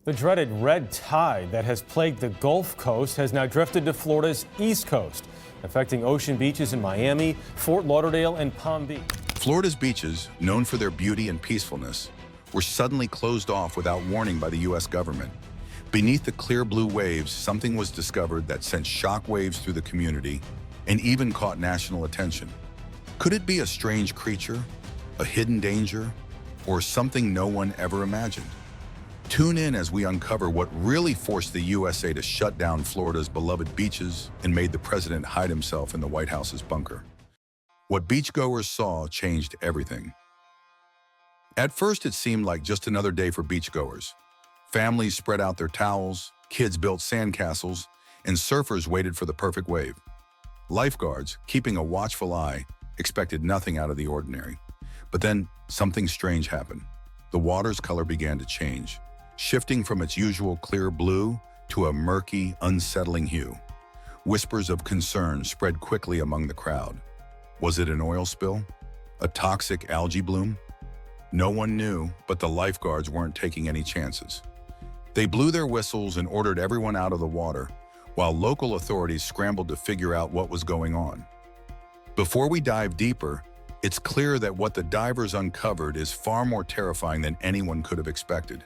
The dreaded red tide that has plagued the Gulf Coast has now drifted to Florida's east coast, affecting ocean beaches in Miami, Fort Lauderdale, and Palm Beach. Florida's beaches, known for their beauty and peacefulness, were suddenly closed off without warning by the U.S. government. Beneath the clear blue waves, something was discovered that sent shockwaves through the community and even caught national attention. Could it be a strange creature, a hidden danger, or something no one ever imagined? Tune in as we uncover what really forced the USA to shut down Florida's beloved beaches and made the president hide himself in the White House's bunker. What beachgoers saw changed everything. At first, it seemed like just another day for beachgoers. Families spread out their towels, kids built sandcastles, and surfers waited for the perfect wave. Lifeguards, keeping a watchful eye, expected nothing out of the ordinary. But then, something strange happened. The water's color began to change, shifting from its usual clear blue to a murky, unsettling hue. Whispers of concern spread quickly among the crowd. Was it an oil spill? A toxic algae bloom? No one knew, but the lifeguards weren't taking any chances. They blew their whistles and ordered everyone out of the water, while local authorities scrambled to figure out what was going on. Before we dive deeper, it's clear that what the divers uncovered is far more terrifying than anyone could have expected.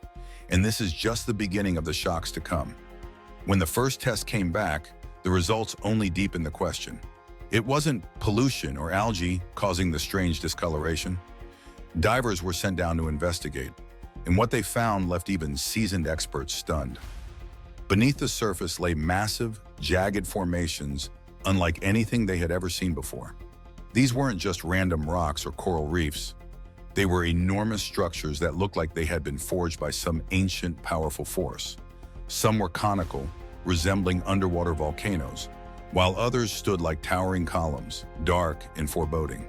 And this is just the beginning of the shocks to come. When the first test came back, the results only deepened the question. It wasn't pollution or algae causing the strange discoloration. Divers were sent down to investigate, and what they found left even seasoned experts stunned. Beneath the surface lay massive, jagged formations unlike anything they had ever seen before. These weren't just random rocks or coral reefs. They were enormous structures that looked like they had been forged by some ancient, powerful force. Some were conical, resembling underwater volcanoes, while others stood like towering columns, dark and foreboding.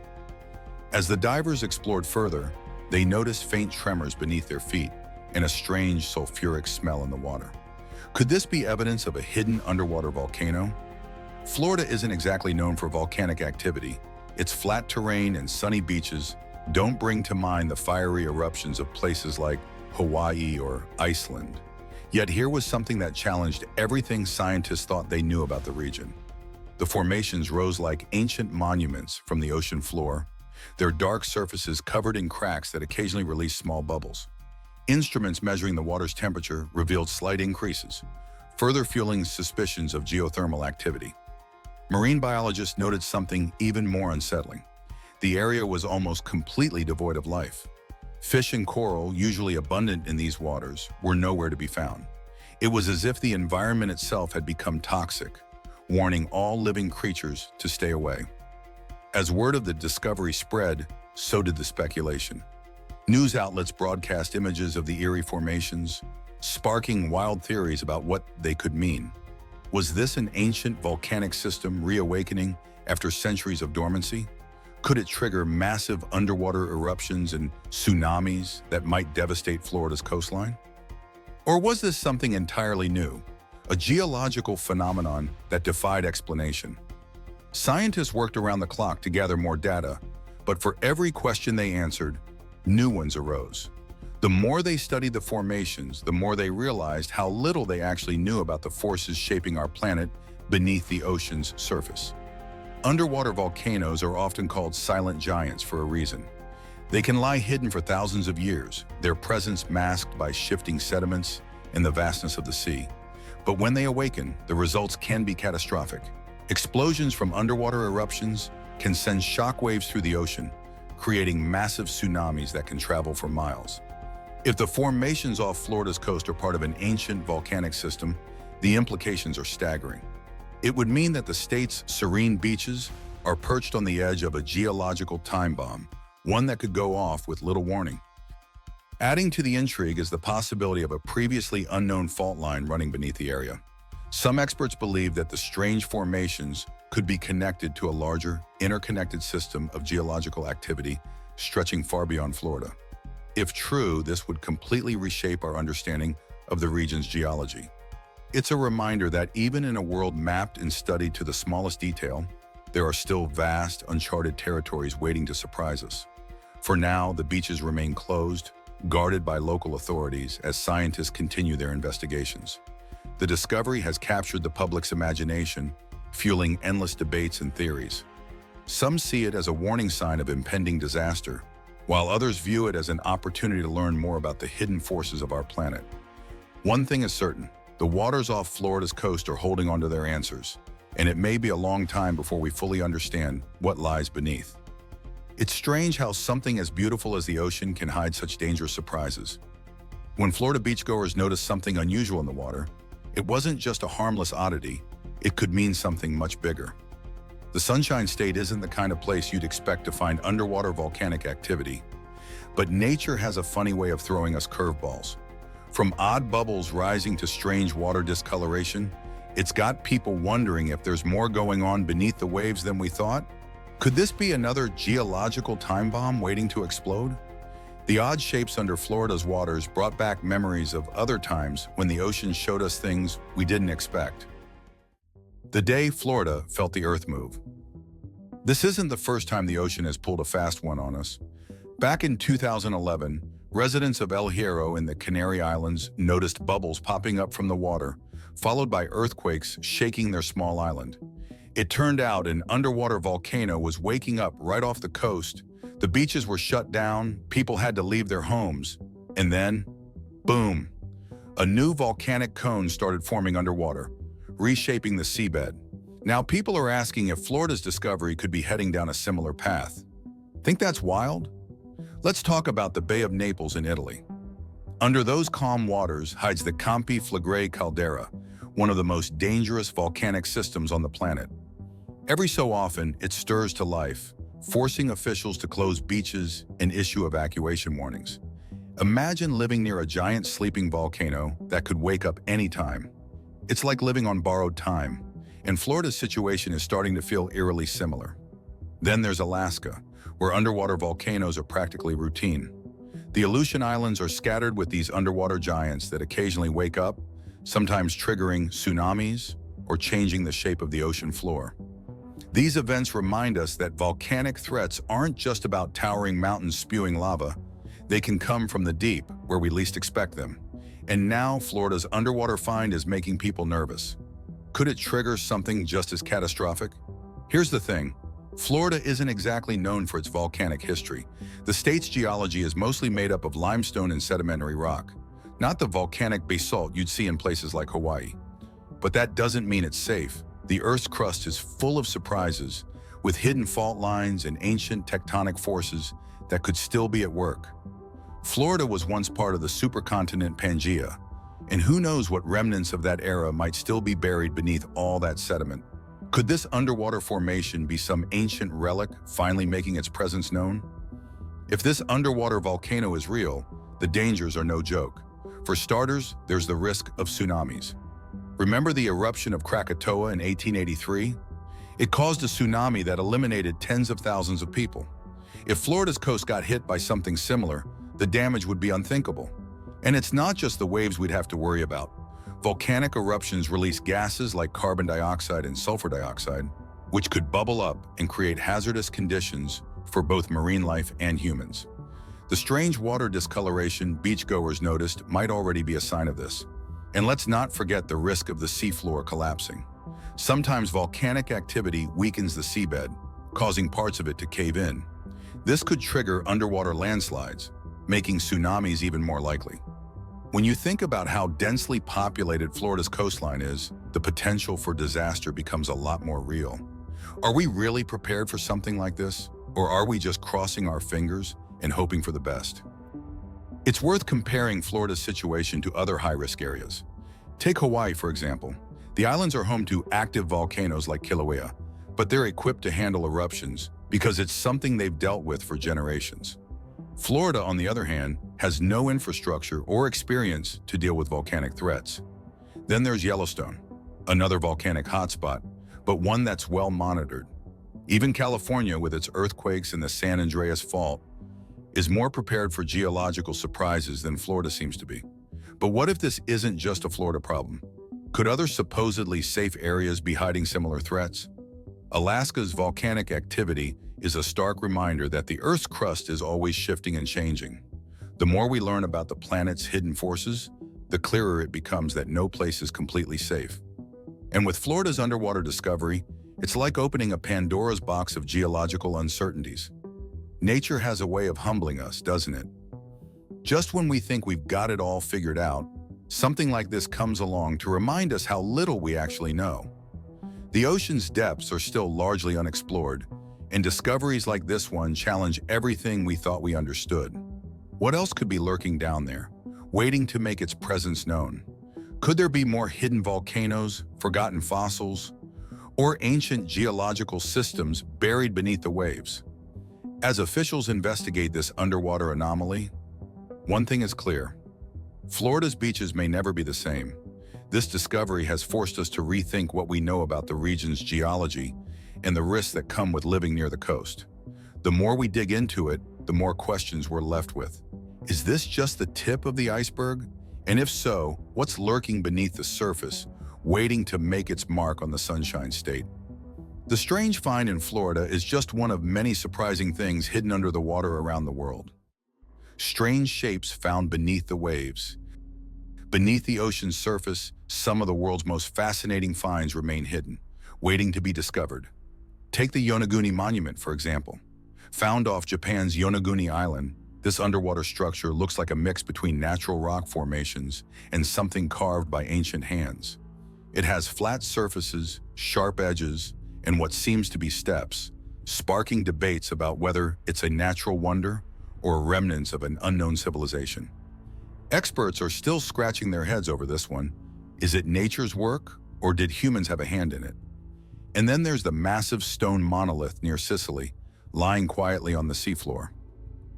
As the divers explored further, they noticed faint tremors beneath their feet and a strange sulfuric smell in the water. Could this be evidence of a hidden underwater volcano? Florida isn't exactly known for volcanic activity. Its flat terrain and sunny beaches don't bring to mind the fiery eruptions of places like Hawaii or Iceland. Yet here was something that challenged everything scientists thought they knew about the region. The formations rose like ancient monuments from the ocean floor, their dark surfaces covered in cracks that occasionally released small bubbles. Instruments measuring the water's temperature revealed slight increases, further fueling suspicions of geothermal activity. Marine biologists noted something even more unsettling. The area was almost completely devoid of life. Fish and coral, usually abundant in these waters, were nowhere to be found. It was as if the environment itself had become toxic, warning all living creatures to stay away. As word of the discovery spread, so did the speculation. News outlets broadcast images of the eerie formations, sparking wild theories about what they could mean. Was this an ancient volcanic system reawakening after centuries of dormancy? Could it trigger massive underwater eruptions and tsunamis that might devastate Florida's coastline? Or was this something entirely new, a geological phenomenon that defied explanation? Scientists worked around the clock to gather more data, but for every question they answered, new ones arose. The more they studied the formations, the more they realized how little they actually knew about the forces shaping our planet beneath the ocean's surface. Underwater volcanoes are often called silent giants for a reason. They can lie hidden for thousands of years, their presence masked by shifting sediments and the vastness of the sea. But when they awaken, the results can be catastrophic. Explosions from underwater eruptions can send shockwaves through the ocean, creating massive tsunamis that can travel for miles. If the formations off Florida's coast are part of an ancient volcanic system, the implications are staggering. It would mean that the state's serene beaches are perched on the edge of a geological time bomb, one that could go off with little warning. Adding to the intrigue is the possibility of a previously unknown fault line running beneath the area. Some experts believe that the strange formations could be connected to a larger, interconnected system of geological activity stretching far beyond Florida. If true, this would completely reshape our understanding of the region's geology. It's a reminder that even in a world mapped and studied to the smallest detail, there are still vast, uncharted territories waiting to surprise us. For now, the beaches remain closed, guarded by local authorities as scientists continue their investigations. The discovery has captured the public's imagination, fueling endless debates and theories. Some see it as a warning sign of impending disaster, while others view it as an opportunity to learn more about the hidden forces of our planet. One thing is certain, the waters off Florida's coast are holding on to their answers, and it may be a long time before we fully understand what lies beneath. It's strange how something as beautiful as the ocean can hide such dangerous surprises. When Florida beachgoers noticed something unusual in the water, it wasn't just a harmless oddity, it could mean something much bigger. The Sunshine State isn't the kind of place you'd expect to find underwater volcanic activity, but nature has a funny way of throwing us curveballs. From odd bubbles rising to strange water discoloration, it's got people wondering if there's more going on beneath the waves than we thought. Could this be another geological time bomb waiting to explode? The odd shapes under Florida's waters brought back memories of other times when the ocean showed us things we didn't expect. The day Florida felt the earth move. This isn't the first time the ocean has pulled a fast one on us. Back in 2011, residents of El Hierro in the Canary Islands noticed bubbles popping up from the water, followed by earthquakes shaking their small island. It turned out an underwater volcano was waking up right off the coast. The beaches were shut down, people had to leave their homes, and then, boom, a new volcanic cone started forming underwater, reshaping the seabed. Now people are asking if Florida's discovery could be heading down a similar path. Think that's wild? Let's talk about the Bay of Naples in Italy. Under those calm waters hides the Campi Flegrei caldera, one of the most dangerous volcanic systems on the planet. Every so often, it stirs to life, forcing officials to close beaches and issue evacuation warnings. Imagine living near a giant sleeping volcano that could wake up anytime. It's like living on borrowed time, and Florida's situation is starting to feel eerily similar. Then there's Alaska, where underwater volcanoes are practically routine. The Aleutian Islands are scattered with these underwater giants that occasionally wake up, sometimes triggering tsunamis or changing the shape of the ocean floor. These events remind us that volcanic threats aren't just about towering mountains spewing lava. They can come from the deep, where we least expect them. And now Florida's underwater find is making people nervous. Could it trigger something just as catastrophic? Here's the thing. Florida isn't exactly known for its volcanic history. The state's geology is mostly made up of limestone and sedimentary rock, not the volcanic basalt you'd see in places like Hawaii. But that doesn't mean it's safe. The Earth's crust is full of surprises, with hidden fault lines and ancient tectonic forces that could still be at work. Florida was once part of the supercontinent Pangaea, and who knows what remnants of that era might still be buried beneath all that sediment. Could this underwater formation be some ancient relic finally making its presence known? If this underwater volcano is real, the dangers are no joke. For starters, there's the risk of tsunamis. Remember the eruption of Krakatoa in 1883? It caused a tsunami that eliminated tens of thousands of people. If Florida's coast got hit by something similar, the damage would be unthinkable. And it's not just the waves we'd have to worry about. Volcanic eruptions release gases like carbon dioxide and sulfur dioxide, which could bubble up and create hazardous conditions for both marine life and humans. The strange water discoloration beachgoers noticed might already be a sign of this. And let's not forget the risk of the seafloor collapsing. Sometimes volcanic activity weakens the seabed, causing parts of it to cave in. This could trigger underwater landslides, making tsunamis even more likely. When you think about how densely populated Florida's coastline is, the potential for disaster becomes a lot more real. Are we really prepared for something like this? Or are we just crossing our fingers and hoping for the best? It's worth comparing Florida's situation to other high-risk areas. Take Hawaii, for example. The islands are home to active volcanoes like Kilauea, but they're equipped to handle eruptions because it's something they've dealt with for generations. Florida, on the other hand, has no infrastructure or experience to deal with volcanic threats. Then there's Yellowstone, another volcanic hotspot, but one that's well monitored. Even California, with its earthquakes and the San Andreas Fault, is more prepared for geological surprises than Florida seems to be. But what if this isn't just a Florida problem? Could other supposedly safe areas be hiding similar threats? Alaska's volcanic activity is a stark reminder that the Earth's crust is always shifting and changing. The more we learn about the planet's hidden forces, the clearer it becomes that no place is completely safe. And with Florida's underwater discovery, it's like opening a Pandora's box of geological uncertainties. Nature has a way of humbling us, doesn't it? Just when we think we've got it all figured out, something like this comes along to remind us how little we actually know. The ocean's depths are still largely unexplored, and discoveries like this one challenge everything we thought we understood. What else could be lurking down there, waiting to make its presence known? Could there be more hidden volcanoes, forgotten fossils, or ancient geological systems buried beneath the waves? As officials investigate this underwater anomaly, one thing is clear. Florida's beaches may never be the same. This discovery has forced us to rethink what we know about the region's geology and the risks that come with living near the coast. The more we dig into it, the more questions we're left with. Is this just the tip of the iceberg? And if so, what's lurking beneath the surface, waiting to make its mark on the Sunshine State? The strange find in Florida is just one of many surprising things hidden under the water around the world. Strange shapes found beneath the waves. Beneath the ocean's surface, some of the world's most fascinating finds remain hidden, waiting to be discovered. Take the Yonaguni Monument, for example. Found off Japan's Yonaguni Island, this underwater structure looks like a mix between natural rock formations and something carved by ancient hands. It has flat surfaces, sharp edges, and what seems to be steps, sparking debates about whether it's a natural wonder or remnants of an unknown civilization. Experts are still scratching their heads over this one. Is it nature's work, or did humans have a hand in it? And then there's the massive stone monolith near Sicily, lying quietly on the seafloor.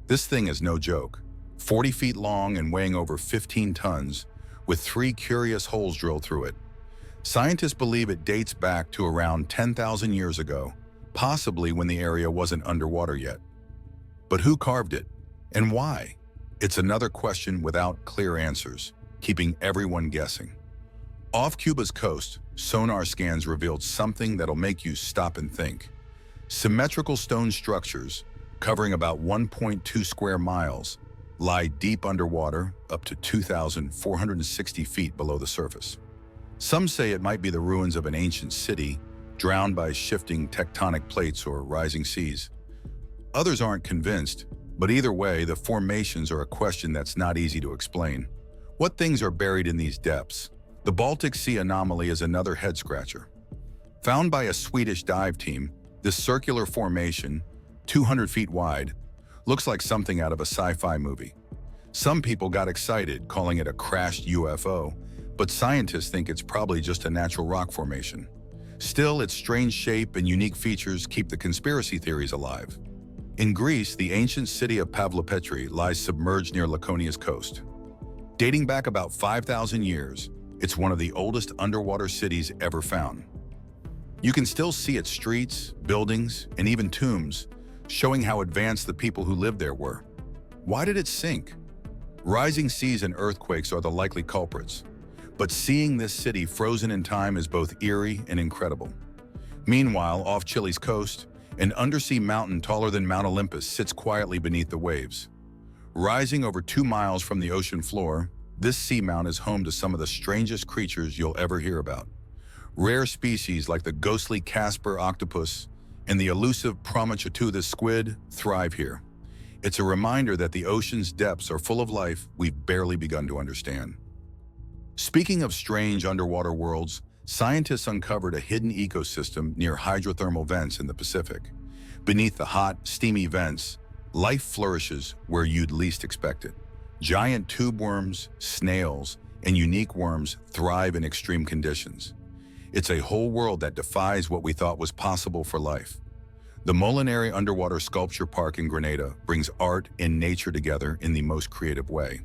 This thing is no joke. 40 feet long and weighing over 15 tons, with 3 curious holes drilled through it. Scientists believe it dates back to around 10,000 years ago, possibly when the area wasn't underwater yet. But who carved it, and why? It's another question without clear answers, keeping everyone guessing. Off Cuba's coast, sonar scans revealed something that'll make you stop and think. Symmetrical stone structures, covering about 1.2 square miles, lie deep underwater, up to 2,460 feet below the surface. Some say it might be the ruins of an ancient city, drowned by shifting tectonic plates or rising seas. Others aren't convinced, but either way, the formations are a question that's not easy to explain. What things are buried in these depths? The Baltic Sea anomaly is another head-scratcher. Found by a Swedish dive team, this circular formation, 200 feet wide, looks like something out of a sci-fi movie. Some people got excited, calling it a crashed UFO, but scientists think it's probably just a natural rock formation. Still, its strange shape and unique features keep the conspiracy theories alive. In Greece, the ancient city of Pavlopetri lies submerged near Laconia's coast. Dating back about 5,000 years, it's one of the oldest underwater cities ever found. You can still see its streets, buildings, and even tombs, showing how advanced the people who lived there were. Why did it sink? Rising seas and earthquakes are the likely culprits, but seeing this city frozen in time is both eerie and incredible. Meanwhile, off Chile's coast, an undersea mountain taller than Mount Olympus sits quietly beneath the waves. Rising over 2 miles from the ocean floor, this seamount is home to some of the strangest creatures you'll ever hear about. Rare species like the ghostly Casper octopus and the elusive Promochitudis squid thrive here. It's a reminder that the ocean's depths are full of life we've barely begun to understand. Speaking of strange underwater worlds, scientists uncovered a hidden ecosystem near hydrothermal vents in the Pacific. Beneath the hot, steamy vents, life flourishes where you'd least expect it. Giant tube worms, snails, and unique worms thrive in extreme conditions. It's a whole world that defies what we thought was possible for life. The Molinari Underwater Sculpture Park in Grenada brings art and nature together in the most creative way.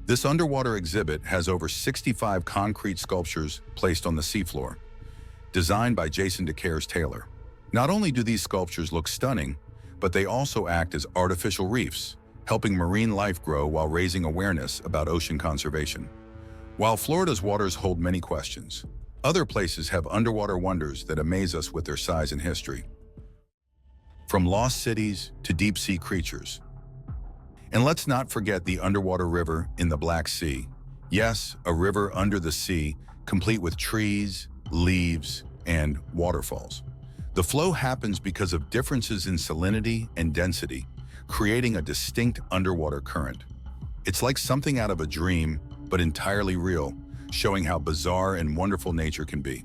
This underwater exhibit has over 65 concrete sculptures placed on the seafloor, designed by Jason DeCaires Taylor. Not only do these sculptures look stunning, but they also act as artificial reefs, helping marine life grow while raising awareness about ocean conservation. While Florida's waters hold many questions, other places have underwater wonders that amaze us with their size and history. From lost cities to deep-sea creatures. And let's not forget the underwater river in the Black Sea. Yes, a river under the sea, complete with trees, leaves, and waterfalls. The flow happens because of differences in salinity and density, creating a distinct underwater current. It's like something out of a dream, but entirely real, showing how bizarre and wonderful nature can be.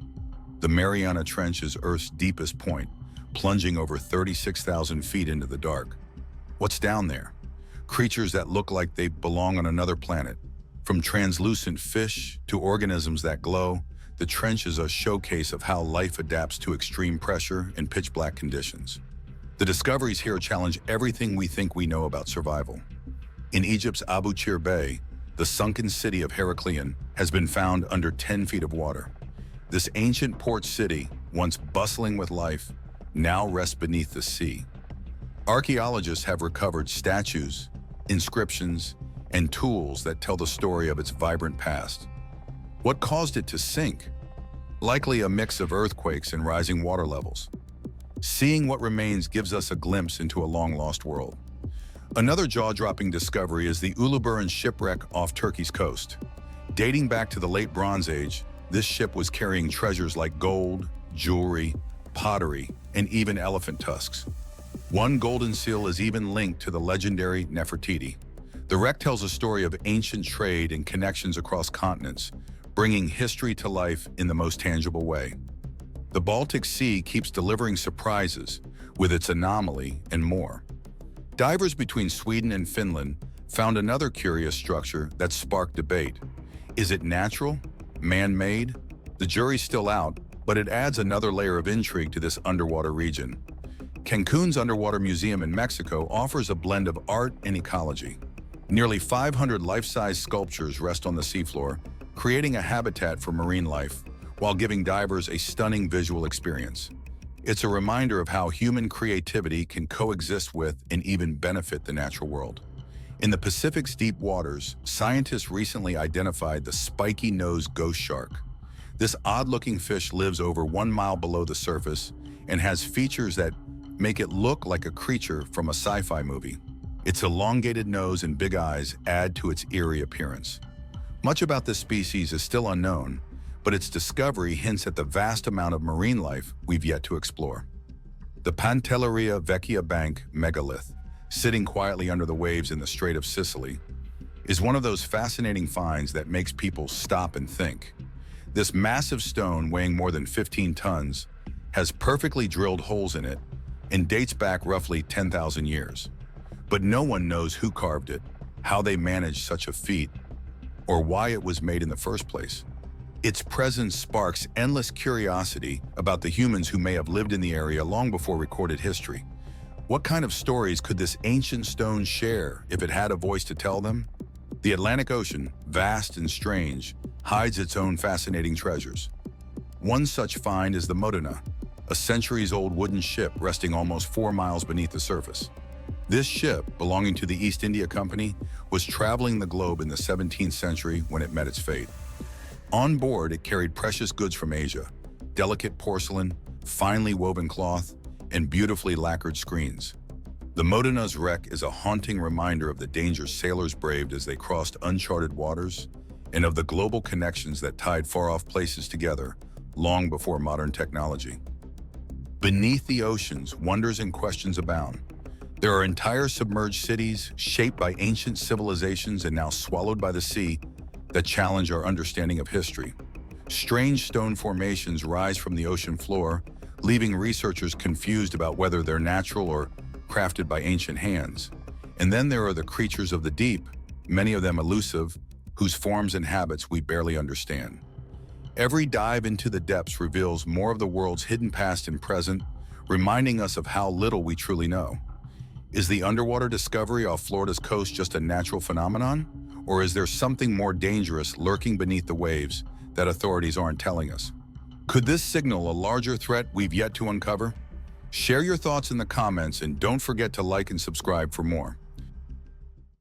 The Mariana Trench is Earth's deepest point, plunging over 36,000 feet into the dark. What's down there? Creatures that look like they belong on another planet. From translucent fish to organisms that glow, the trench is a showcase of how life adapts to extreme pressure and pitch-black conditions. The discoveries here challenge everything we think we know about survival. In Egypt's Abu Qir Bay, the sunken city of Heraklion has been found under 10 feet of water. This ancient port city, once bustling with life, now rests beneath the sea. Archaeologists have recovered statues, inscriptions, and tools that tell the story of its vibrant past. What caused it to sink? Likely a mix of earthquakes and rising water levels. Seeing what remains gives us a glimpse into a long-lost world. Another jaw-dropping discovery is the Uluburun shipwreck off Turkey's coast. Dating back to the late Bronze Age, this ship was carrying treasures like gold, jewelry, pottery, and even elephant tusks. One golden seal is even linked to the legendary Nefertiti. The wreck tells a story of ancient trade and connections across continents, bringing history to life in the most tangible way. The Baltic Sea keeps delivering surprises with its anomaly and more. Divers between Sweden and Finland found another curious structure that sparked debate. Is it natural? Man-made? The jury's still out, but it adds another layer of intrigue to this underwater region. Cancun's Underwater Museum in Mexico offers a blend of art and ecology. Nearly 500 life-size sculptures rest on the seafloor, creating a habitat for marine life, while giving divers a stunning visual experience. It's a reminder of how human creativity can coexist with and even benefit the natural world. In the Pacific's deep waters, scientists recently identified the spiky-nosed ghost shark. This odd-looking fish lives over 1 mile below the surface and has features that make it look like a creature from a sci-fi movie. Its elongated nose and big eyes add to its eerie appearance. Much about this species is still unknown, but its discovery hints at the vast amount of marine life we've yet to explore. The Pantelleria Vecchia Bank megalith, sitting quietly under the waves in the Strait of Sicily, is one of those fascinating finds that makes people stop and think. This massive stone, weighing more than 15 tons, has perfectly drilled holes in it and dates back roughly 10,000 years. But no one knows who carved it, how they managed such a feat, or why it was made in the first place. Its presence sparks endless curiosity about the humans who may have lived in the area long before recorded history. What kind of stories could this ancient stone share if it had a voice to tell them? The Atlantic Ocean, vast and strange, hides its own fascinating treasures. One such find is the Modena, a centuries-old wooden ship resting almost 4 miles beneath the surface. This ship, belonging to the East India Company, was traveling the globe in the 17th century when it met its fate. On board, it carried precious goods from Asia, delicate porcelain, finely woven cloth, and beautifully lacquered screens. The Modena's wreck is a haunting reminder of the dangers sailors braved as they crossed uncharted waters, and of the global connections that tied far-off places together long before modern technology. Beneath the oceans, wonders and questions abound. There are entire submerged cities shaped by ancient civilizations and now swallowed by the sea that challenge our understanding of history. Strange stone formations rise from the ocean floor, leaving researchers confused about whether they're natural or crafted by ancient hands. And then there are the creatures of the deep, many of them elusive, whose forms and habits we barely understand. Every dive into the depths reveals more of the world's hidden past and present, reminding us of how little we truly know. Is the underwater discovery off Florida's coast just a natural phenomenon? Or is there something more dangerous lurking beneath the waves that authorities aren't telling us? Could this signal a larger threat we've yet to uncover? Share your thoughts in the comments and don't forget to like and subscribe for more.